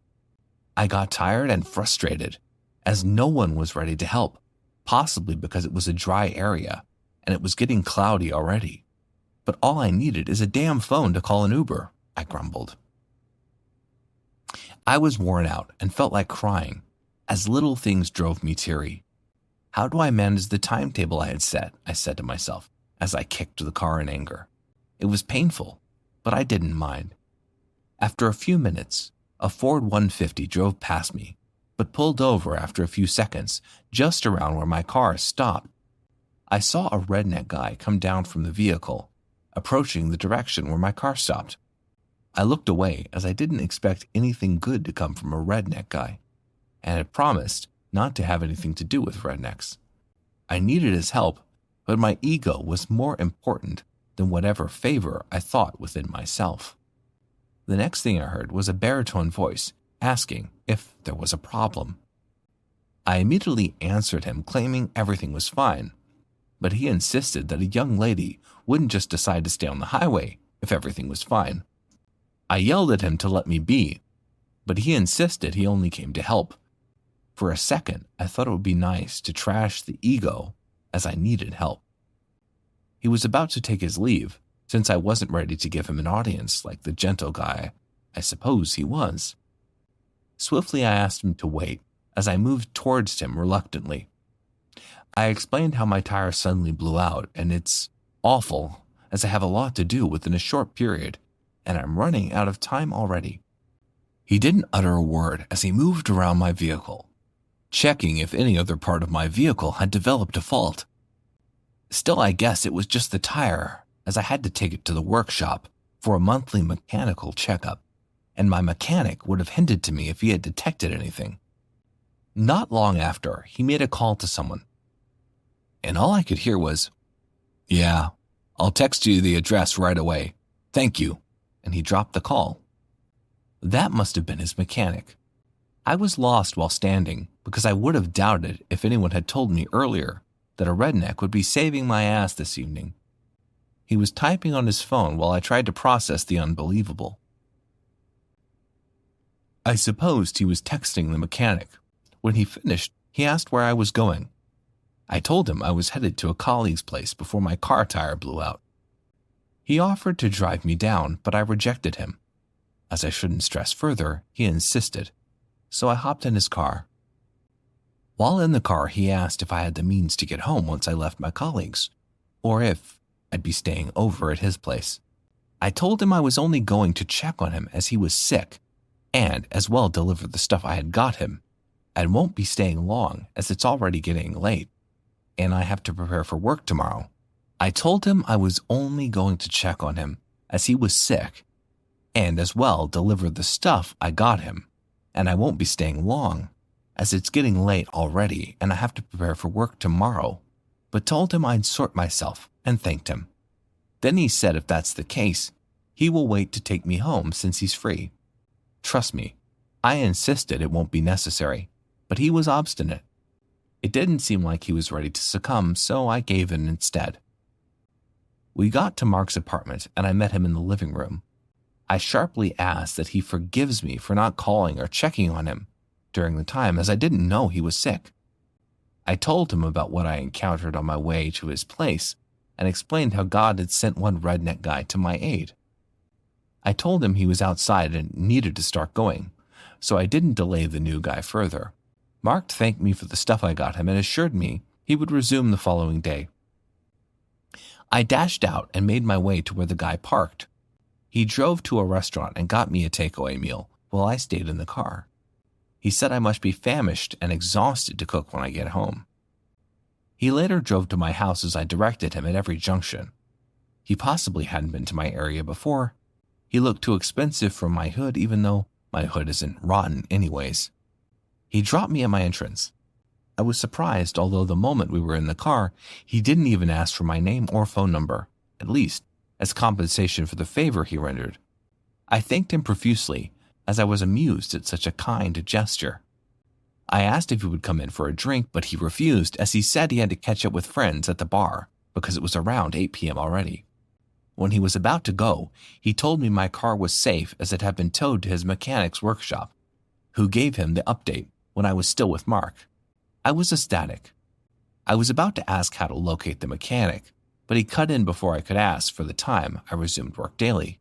[SPEAKER 2] I got tired and frustrated, as no one was ready to help, possibly because it was a dry area and it was getting cloudy already. But all I needed is a damn phone to call an Uber, I grumbled. I was worn out and felt like crying, as little things drove me teary. How do I manage the timetable I had set? I said to myself as I kicked the car in anger. It was painful, but I didn't mind. After a few minutes, a Ford 150 drove past me, but pulled over after a few seconds, just around where my car stopped. I saw a redneck guy come down from the vehicle, approaching the direction where my car stopped. I looked away as I didn't expect anything good to come from a redneck guy, and had promised not to have anything to do with rednecks. I needed his help, but my ego was more important than whatever favor I thought within myself. The next thing I heard was a baritone voice asking if there was a problem. I immediately answered him, claiming everything was fine, but he insisted that a young lady wouldn't just decide to stay on the highway if everything was fine. I yelled at him to let me be, but he insisted he only came to help. For a second, I thought it would be nice to trash the ego as I needed help. He was about to take his leave, since I wasn't ready to give him an audience like the gentle guy I suppose he was. Swiftly, I asked him to wait as I moved towards him reluctantly. I explained how my tire suddenly blew out, and it's awful as I have a lot to do within a short period, and I'm running out of time already. He didn't utter a word as he moved around my vehicle, checking if any other part of my vehicle had developed a fault. Still, I guess it was just the tire, as I had to take it to the workshop for a monthly mechanical checkup, and my mechanic would have hinted to me if he had detected anything. Not long after, he made a call to someone, and all I could hear was, "Yeah, I'll text you the address right away. Thank you," and he dropped the call. That must have been his mechanic. I was lost while standing because I would have doubted if anyone had told me earlier that a redneck would be saving my ass this evening. He was typing on his phone while I tried to process the unbelievable. I supposed he was texting the mechanic. When he finished, he asked where I was going. I told him I was headed to a colleague's place before my car tire blew out. He offered to drive me down, but I rejected him. As I shouldn't stress further, he insisted, so I hopped in his car. While in the car, he asked if I had the means to get home once I left my colleagues, or if I'd be staying over at his place. I told him I was only going to check on him as he was sick, and as well deliver the stuff I had got him, and won't be staying long as it's already getting late, and I have to prepare for work tomorrow. I told him I was only going to check on him as he was sick, and as well deliver the stuff I got him, and I won't be staying long, as it's getting late already and I have to prepare for work tomorrow, but told him I'd sort myself and thanked him. Then he said if that's the case, he will wait to take me home since he's free. Trust me, I insisted it won't be necessary, but he was obstinate. It didn't seem like he was ready to succumb, so I gave in instead. We got to Mark's apartment and I met him in the living room. I sharply asked that he forgives me for not calling or checking on him during the time as I didn't know he was sick. I told him about what I encountered on my way to his place and explained how God had sent one redneck guy to my aid. I told him he was outside and needed to start going, so I didn't delay the new guy further. Mark thanked me for the stuff I got him and assured me he would resume the following day. I dashed out and made my way to where the guy parked. He drove to a restaurant and got me a takeaway meal while I stayed in the car. He said I must be famished and exhausted to cook when I get home. He later drove to my house as I directed him at every junction. He possibly hadn't been to my area before. He looked too expensive for my hood, even though my hood isn't rotten anyways. He dropped me at my entrance. I was surprised, although the moment we were in the car, he didn't even ask for my name or phone number, at least as compensation for the favor he rendered. I thanked him profusely, as I was amused at such a kind gesture. I asked if he would come in for a drink, but he refused, as he said he had to catch up with friends at the bar because it was around 8 p.m. already. When he was about to go, he told me my car was safe as it had been towed to his mechanic's workshop, who gave him the update when I was still with Mark. I was ecstatic. I was about to ask how to locate the mechanic, but he cut in before I could ask for the time I resumed work daily.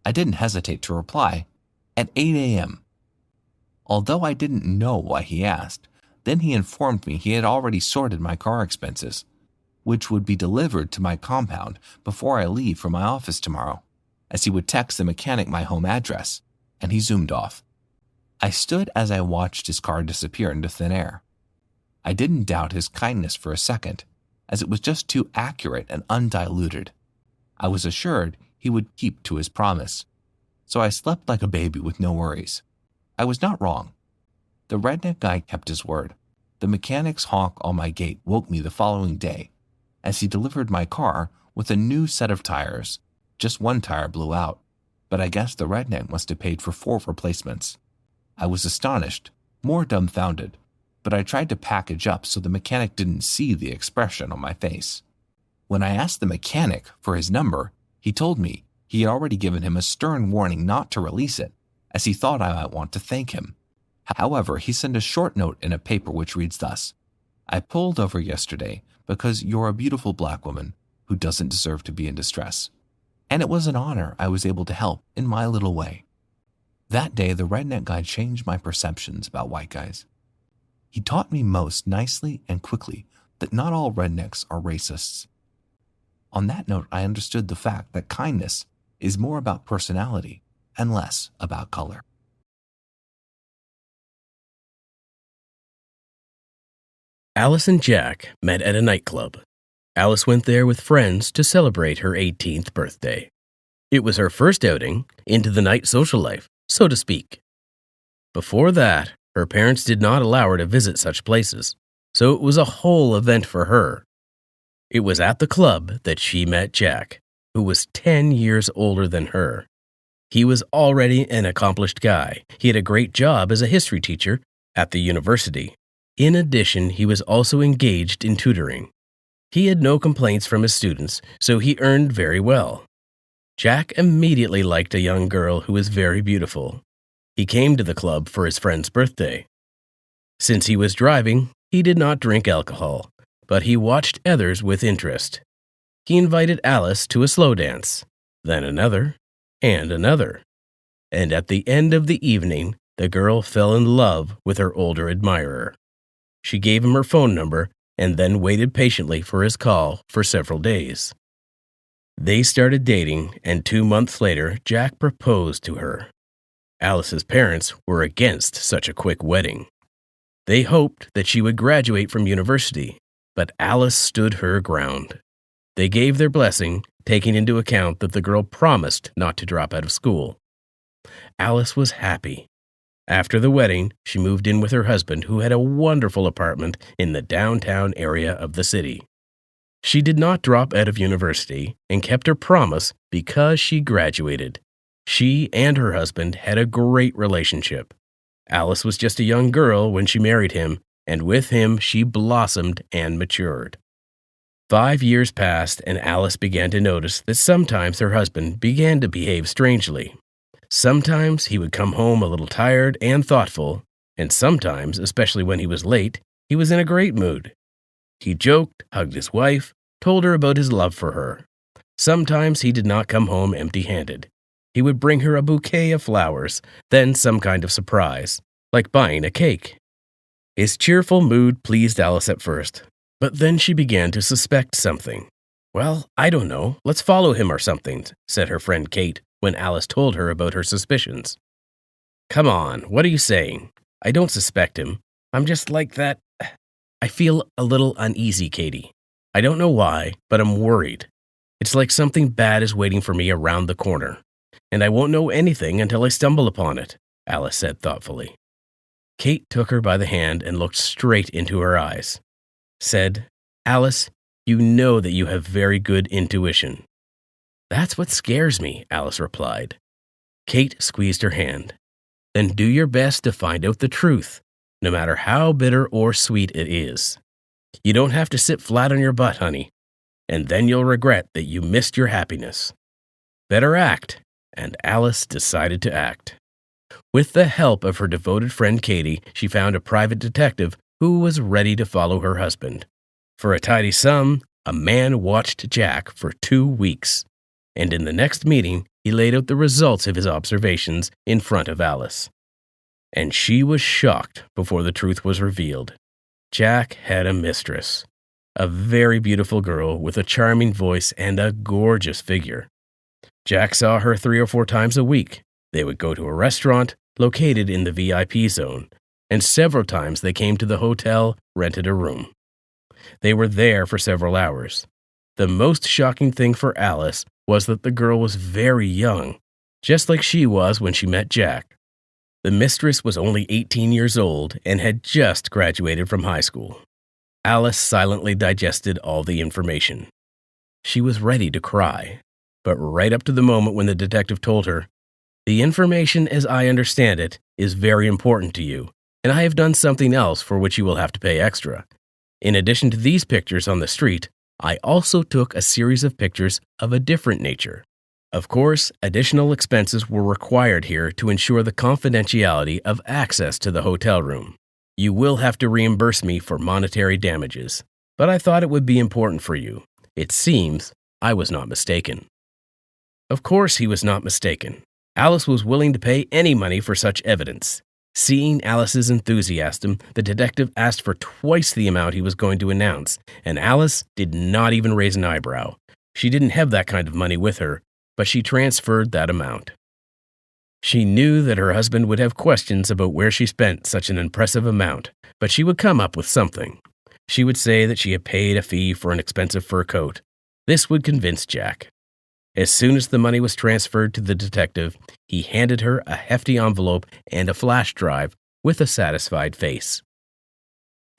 [SPEAKER 2] I didn't hesitate to reply, at 8 a.m. Although I didn't know why he asked, then he informed me he had already sorted my car expenses, which would be delivered to my compound before I leave for my office tomorrow, as he would text the mechanic my home address, and he zoomed off. I stood as I watched his car disappear into thin air. I didn't doubt his kindness for a second, as it was just too accurate and undiluted. I was assured he would keep to his promise, so I slept like a baby with no worries. I was not wrong. The redneck guy kept his word. The mechanic's honk on my gate woke me the following day, as he delivered my car with a new set of tires. Just one tire blew out, but I guess the redneck must have paid for 4 replacements. I was astonished, more dumbfounded, but I tried to package up so the mechanic didn't see the expression on my face. When I asked the mechanic for his number, he told me he had already given him a stern warning not to release it, as he thought I might want to thank him. However, he sent a short note in a paper which reads thus: I pulled over yesterday because you're a beautiful black woman who doesn't deserve to be in distress. And it was an honor I was able to help in my little way. That day, the redneck guy changed my perceptions about white guys. He taught me most nicely and quickly that not all rednecks are racists. On that note, I understood the fact that kindness is more about personality and less about color.
[SPEAKER 3] Alice and Jack met at a nightclub. Alice went there with friends to celebrate her 18th birthday. It was her first outing into the night social life, so to speak. Before that, her parents did not allow her to visit such places, so it was a whole event for her. It was at the club that she met Jack, who was 10 years older than her. He was already an accomplished guy. He had a great job as a history teacher at the university. In addition, he was also engaged in tutoring. He had no complaints from his students, so he earned very well. Jack immediately liked a young girl who was very beautiful. He came to the club for his friend's birthday. Since he was driving, he did not drink alcohol, but he watched others with interest. He invited Alice to a slow dance, then another, and another. And at the end of the evening, the girl fell in love with her older admirer. She gave him her phone number and then waited patiently for his call for several days. They started dating, and 2 months later, Jack proposed to her. Alice's parents were against such a quick wedding. They hoped that she would graduate from university, but Alice stood her ground. They gave their blessing, taking into account that the girl promised not to drop out of school. Alice was happy. After the wedding, she moved in with her husband, who had a wonderful apartment in the downtown area of the city. She did not drop out of university and kept her promise because she graduated. She and her husband had a great relationship. Alice was just a young girl when she married him, and with him she blossomed and matured. 5 years passed, and Alice began to notice that sometimes her husband began to behave strangely. Sometimes he would come home a little tired and thoughtful, and sometimes, especially when he was late, he was in a great mood. He joked, hugged his wife, told her about his love for her. Sometimes he did not come home empty-handed. He would bring her a bouquet of flowers, then some kind of surprise, like buying a cake. His cheerful mood pleased Alice at first, but then she began to suspect something. "Well, I don't know. Let's follow him or something," said her friend Kate when Alice told her about her suspicions. "Come on, what are you saying? I don't suspect him. I'm just like that. I feel a little uneasy, Katie. I don't know why, but I'm worried. It's like something bad is waiting for me around the corner, and I won't know anything until I stumble upon it," Alice said thoughtfully. Kate took her by the hand and looked straight into her eyes. Said, "Alice, you know that you have very good intuition." "That's what scares me," Alice replied. Kate squeezed her hand. "Then do your best to find out the truth, no matter how bitter or sweet it is. You don't have to sit flat on your butt, honey, and then you'll regret that you missed your happiness. Better act," and Alice decided to act. With the help of her devoted friend Katie, she found a private detective who was ready to follow her husband. For a tidy sum, a man watched Jack for 2 weeks, and in the next meeting, he laid out the results of his observations in front of Alice. And she was shocked before the truth was revealed. Jack had a mistress, a very beautiful girl with a charming voice and a gorgeous figure. Jack saw her 3 or 4 times a week. They would go to a restaurant located in the VIP zone, and several times they came to the hotel, rented a room. They were there for several hours. The most shocking thing for Alice was that the girl was very young, just like she was when she met Jack. The mistress was only 18 years old and had just graduated from high school. Alice silently digested all the information. She was ready to cry, but right up to the moment when the detective told her, "The information, as I understand it, is very important to you, and I have done something else for which you will have to pay extra. In addition to these pictures on the street, I also took a series of pictures of a different nature. Of course, additional expenses were required here to ensure the confidentiality of access to the hotel room. You will have to reimburse me for monetary damages, but I thought it would be important for you. It seems I was not mistaken." Of course he was not mistaken. Alice was willing to pay any money for such evidence. Seeing Alice's enthusiasm, the detective asked for twice the amount he was going to announce, and Alice did not even raise an eyebrow. She didn't have that kind of money with her, but she transferred that amount. She knew that her husband would have questions about where she spent such an impressive amount, but she would come up with something. She would say that she had paid a fee for an expensive fur coat. This would convince Jack. As soon as the money was transferred to the detective, he handed her a hefty envelope and a flash drive with a satisfied face.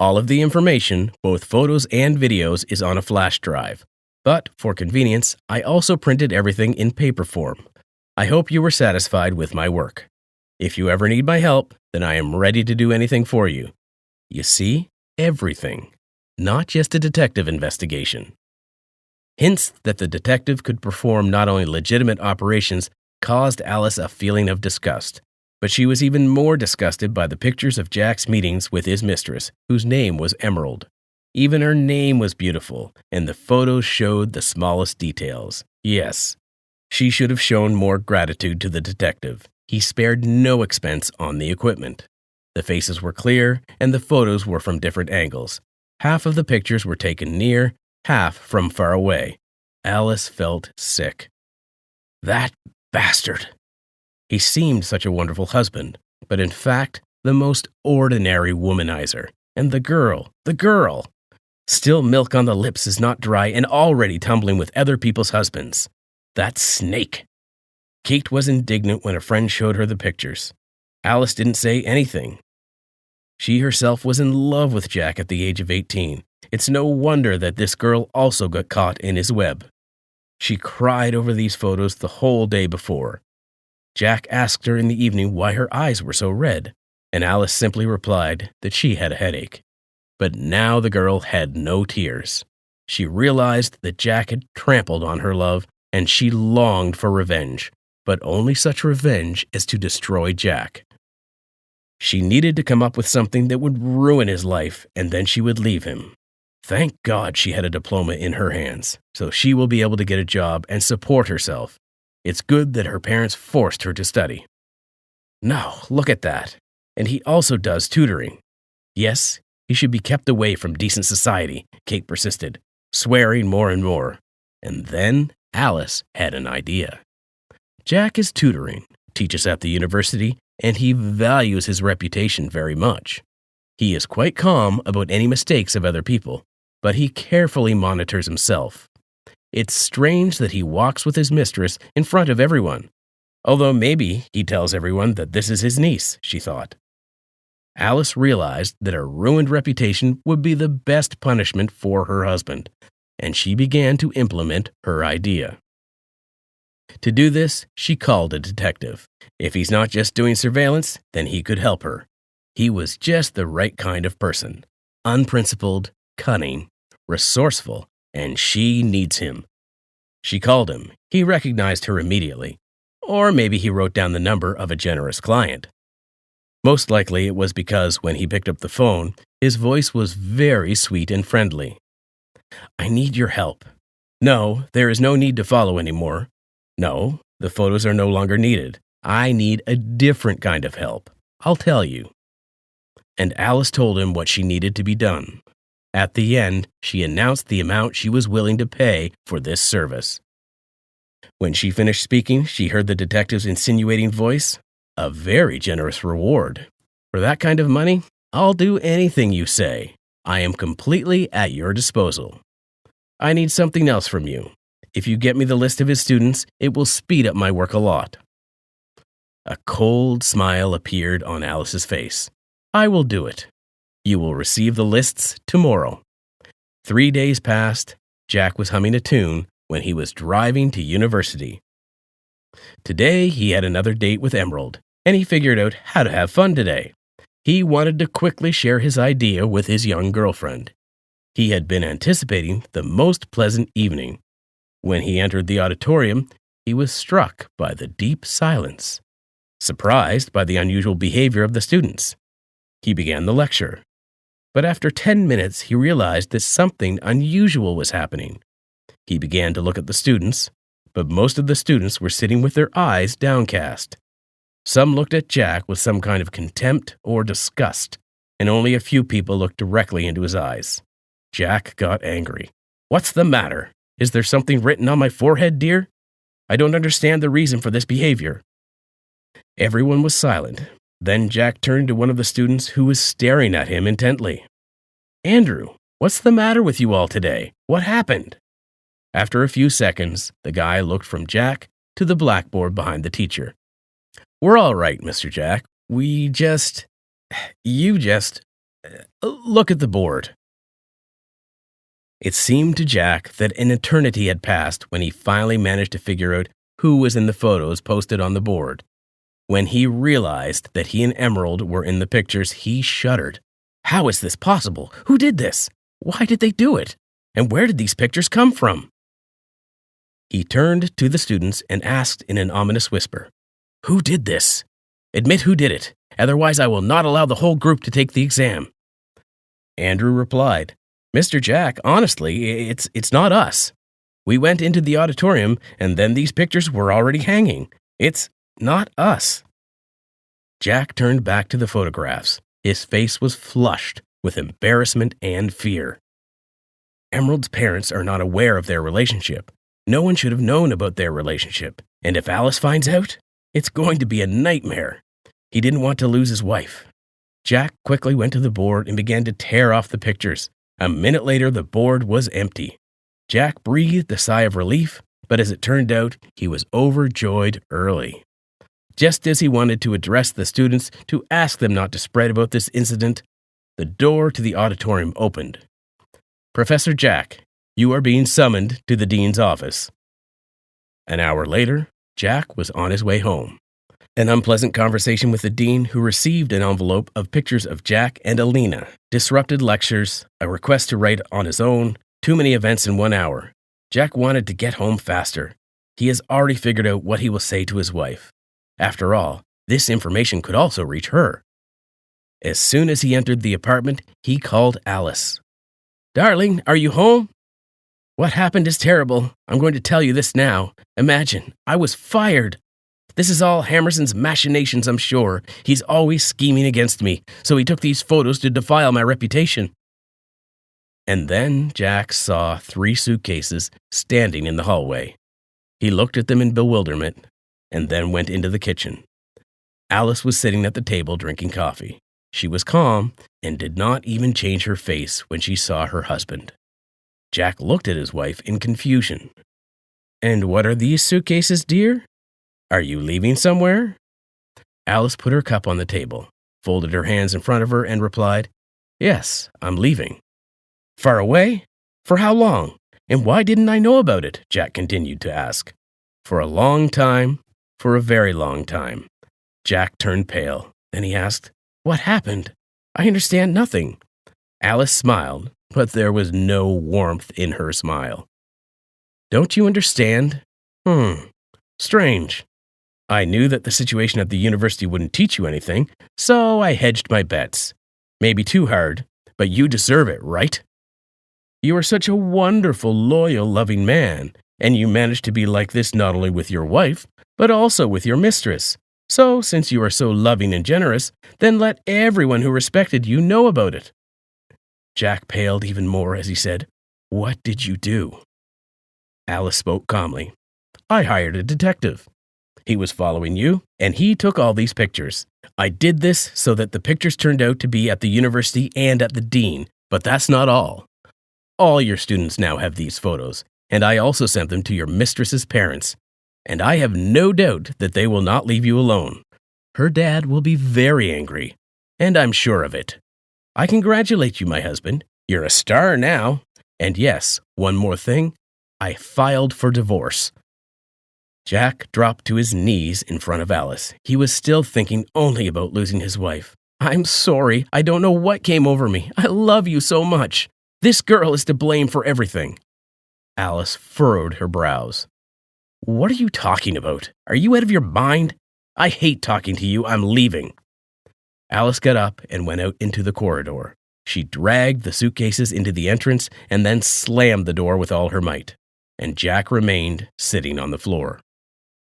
[SPEAKER 3] "All of the information, both photos and videos, is on a flash drive. But, for convenience, I also printed everything in paper form. I hope you were satisfied with my work. If you ever need my help, then I am ready to do anything for you. You see, everything, not just a detective investigation." Hints that the detective could perform not only legitimate operations caused Alice a feeling of disgust, but she was even more disgusted by the pictures of Jack's meetings with his mistress, whose name was Emerald. Even her name was beautiful, and the photos showed the smallest details. Yes, she should have shown more gratitude to the detective. He spared no expense on the equipment. The faces were clear, and the photos were from different angles. Half of the pictures were taken near, half from far away. Alice felt sick. That bastard! He seemed such a wonderful husband, but in fact, the most ordinary womanizer. And the girl! Still milk on the lips is not dry and already tumbling with other people's husbands. That snake! Kate was indignant when a friend showed her the pictures. Alice didn't say anything. She herself was in love with Jack at the age of 18. It's no wonder that this girl also got caught in his web. She cried over these photos the whole day before. Jack asked her in the evening why her eyes were so red, and Alice simply replied that she had a headache. But now the girl had no tears. She realized that Jack had trampled on her love, and she longed for revenge, but only such revenge as to destroy Jack. She needed to come up with something that would ruin his life, and then she would leave him. Thank God she had a diploma in her hands, so she will be able to get a job and support herself. It's good that her parents forced her to study. No, look at that. And he also does tutoring. Yes, he should be kept away from decent society, Kate persisted, swearing more and more. And then Alice had an idea. Jack is tutoring, teaches at the university, and he values his reputation very much. He is quite calm about any mistakes of other people, but he carefully monitors himself. It's strange that he walks with his mistress in front of everyone, although maybe he tells everyone that this is his niece, she thought. Alice realized that a ruined reputation would be the best punishment for her husband, and she began to implement her idea. To do this, she called a detective. If he's not just doing surveillance, then he could help her. He was just the right kind of person. Unprincipled, cunning, resourceful, and she needs him. She called him. He recognized her immediately. Or maybe he wrote down the number of a generous client. Most likely it was because when he picked up the phone, his voice was very sweet and friendly. "I need your help. No, there is no need to follow anymore. No, the photos are no longer needed. I need a different kind of help. I'll tell you." And Alice told him what she needed to be done. At the end, she announced the amount she was willing to pay for this service. When she finished speaking, she heard the detective's insinuating voice. "A very generous reward. For that kind of money, I'll do anything you say. I am completely at your disposal. I need something else from you. If you get me the list of his students, it will speed up my work a lot." A cold smile appeared on Alice's face. "I will do it. You will receive the lists tomorrow." 3 days passed. Jack was humming a tune when he was driving to university. Today, he had another date with Emerald, and he figured out how to have fun today. He wanted to quickly share his idea with his young girlfriend. He had been anticipating the most pleasant evening. When he entered the auditorium, he was struck by the deep silence, surprised by the unusual behavior of the students. He began the lecture. But after 10 minutes, he realized that something unusual was happening. He began to look at the students, but most of the students were sitting with their eyes downcast. Some looked at Jack with some kind of contempt or disgust, and only a few people looked directly into his eyes. Jack got angry. "What's the matter? Is there something written on my forehead, dear? I don't understand the reason for this behavior." Everyone was silent. Then Jack turned to one of the students who was staring at him intently. "Andrew, what's the matter with you all today? What happened?" After a few seconds, the guy looked from Jack to the blackboard behind the teacher. "We're all right, Mr. Jack. Look at the board." It seemed to Jack that an eternity had passed when he finally managed to figure out who was in the photos posted on the board. When he realized that he and Emerald were in the pictures, he shuddered. How is this possible? Who did this? Why did they do it? And where did these pictures come from? He turned to the students and asked in an ominous whisper, "Who did this? Admit who did it. Otherwise, I will not allow the whole group to take the exam." Andrew replied, "Mr. Jack, honestly, it's not us. We went into the auditorium, and then these pictures were already hanging. It's not us." Jack turned back to the photographs. His face was flushed with embarrassment and fear. Emerald's parents are not aware of their relationship. No one should have known about their relationship. And if Alice finds out, it's going to be a nightmare. He didn't want to lose his wife. Jack quickly went to the board and began to tear off the pictures. A minute later, the board was empty. Jack breathed a sigh of relief, but as it turned out, he was overjoyed early. Just as he wanted to address the students to ask them not to spread about this incident, the door to the auditorium opened. "Professor Jack, you are being summoned to the dean's office." An hour later, Jack was on his way home. An unpleasant conversation with the dean, who received an envelope of pictures of Jack and Alina, disrupted lectures, a request to write on his own, too many events in 1 hour. Jack wanted to get home faster. He has already figured out what he will say to his wife. After all, this information could also reach her. As soon as he entered the apartment, he called Alice. "Darling, are you home? What happened is terrible. I'm going to tell you this now. Imagine, I was fired. This is all Hammerson's machinations, I'm sure. He's always scheming against me, so he took these photos to defile my reputation." And then Jack saw 3 suitcases standing in the hallway. He looked at them in bewilderment and then went into the kitchen. Alice was sitting at the table drinking coffee. She was calm and did not even change her face when she saw her husband. Jack looked at his wife in confusion. "And what are these suitcases, dear? Are you leaving somewhere?" Alice put her cup on the table, folded her hands in front of her, and replied, "Yes, I'm leaving." "Far away? For how long? And why didn't I know about it?" Jack continued to ask. "For a long time, for a very long time." Jack turned pale. Then he asked, "What happened? I understand nothing." Alice smiled, but there was no warmth in her smile. "Don't you understand? Strange. I knew that the situation at the university wouldn't teach you anything, so I hedged my bets. Maybe too hard, but you deserve it, right? You are such a wonderful, loyal, loving man, and you managed to be like this not only with your wife, but also with your mistress. So, since you are so loving and generous, then let everyone who respected you know about it." Jack paled even more as he said, "What did you do?" Alice spoke calmly. "I hired a detective. He was following you, and he took all these pictures. I did this so that the pictures turned out to be at the university and at the dean, but that's not all. All your students now have these photos, and I also sent them to your mistress's parents. And I have no doubt that they will not leave you alone. Her dad will be very angry, and I'm sure of it. I congratulate you, my husband. You're a star now. And yes, one more thing. I filed for divorce." Jack dropped to his knees in front of Alice. He was still thinking only about losing his wife. "I'm sorry. I don't know what came over me. I love you so much. This girl is to blame for everything." Alice furrowed her brows. "What are you talking about? Are you out of your mind? I hate talking to you. I'm leaving." Alice got up and went out into the corridor. She dragged the suitcases into the entrance and then slammed the door with all her might. And Jack remained sitting on the floor.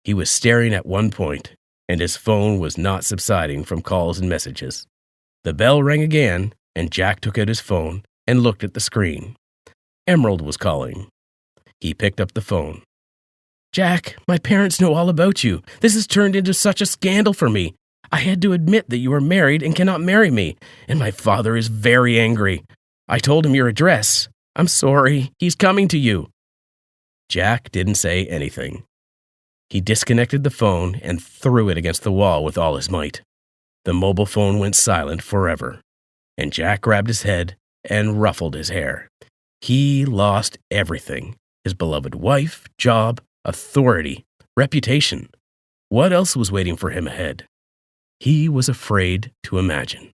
[SPEAKER 3] He was staring at one point, and his phone was not subsiding from calls and messages. The bell rang again, and Jack took out his phone and looked at the screen. Emerald was calling. He picked up the phone. "Jack, my parents know all about you. This has turned into such a scandal for me. I had to admit that you are married and cannot marry me, and my father is very angry. I told him your address. I'm sorry. He's coming to you." Jack didn't say anything. He disconnected the phone and threw it against the wall with all his might. The mobile phone went silent forever, and Jack grabbed his head and ruffled his hair. He lost everything: his beloved wife, job, authority, reputation. What else was waiting for him ahead? He was afraid to imagine.